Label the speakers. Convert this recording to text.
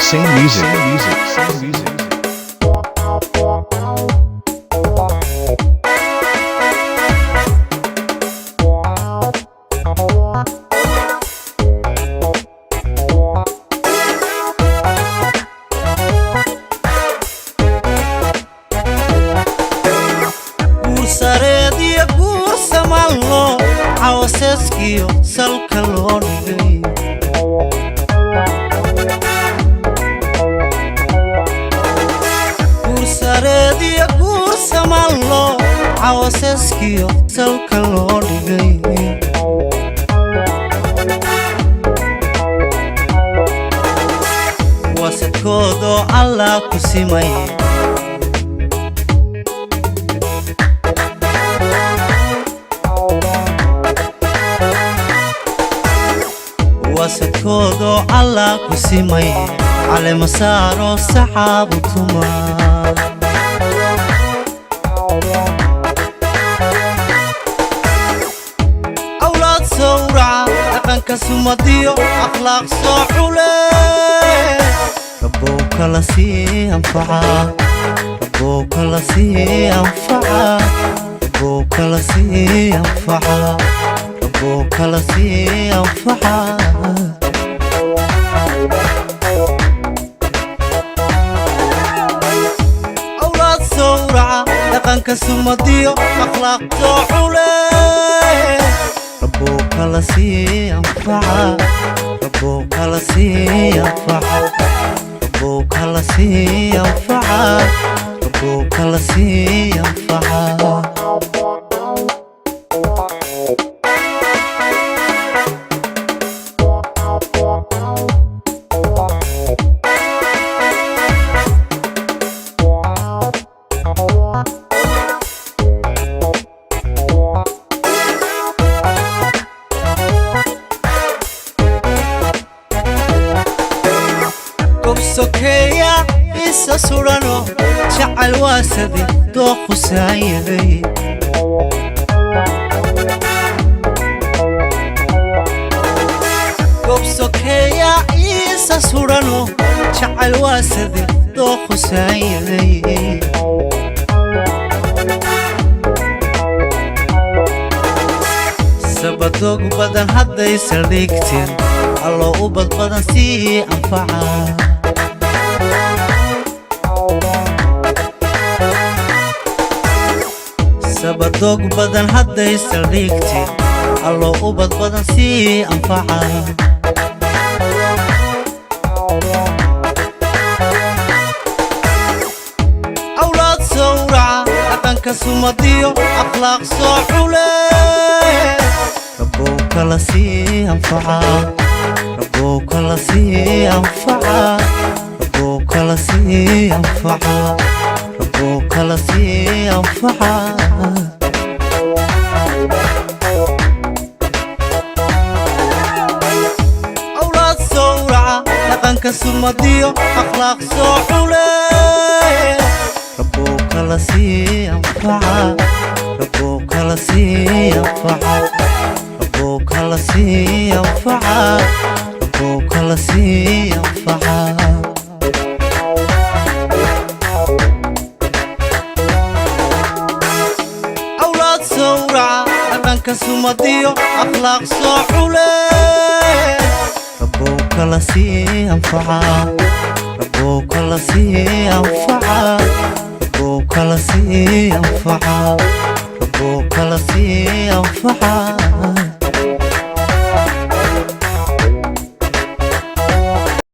Speaker 1: Same music, same music, same music.
Speaker 2: Guursareediyo guursamallo cawaseeskiyo salka loo dhigay guursareediyo guursamallo cawaseeskiyo salka loo dhigay wasadkoodoo allah ku simay wasadkoodoo allah ku simay calema saaro saxaabu tuma awlaad sawraca dhaqanka sumadiyo akhlaaq soo xule rabbow kala sii anfaca rabbow kala sii anfaca rabbow kala sii anfaca rabbow kala sii anfaca awlaad sawraca dhaqanka sumadiyo akhlaaq soo xule rabbow kala sii anfaca rabbow kala sii anfaca rabbow kala sii anfaca rabbow kala sii anfaca sokeeya isa surano jacayl waasadi dooqu saayaday gob sokeeya isa surano jacayl waasadi dooqu saayaday sabadoog badan hadday saldhigteen allo u badbadan sii anfaca sabadoog badan hadday saldhigteen allo u badbadan sii anfaca awlaad sawraca dhaqanka sumadiyo akhlaaq soo xule rabbow kala sii anfaca rabbow kala sii anfaca rabbow kala sii anfaca rabbow kala sii anfaca awlaad sawraca dhaqanka sumadiyo akhlaaq soo xule rabbow kala sii anfaca rabbow kala sii anfaca rabbow kala sii anfaca rabbow kala sii anfaca awlaad sawraca dhaqanka sumadiyo akhlaaq soo xule rabbow kala sii anfaca rabbow kala sii anfaca rabbow kala sii anfaca rabbow kala sii anfaca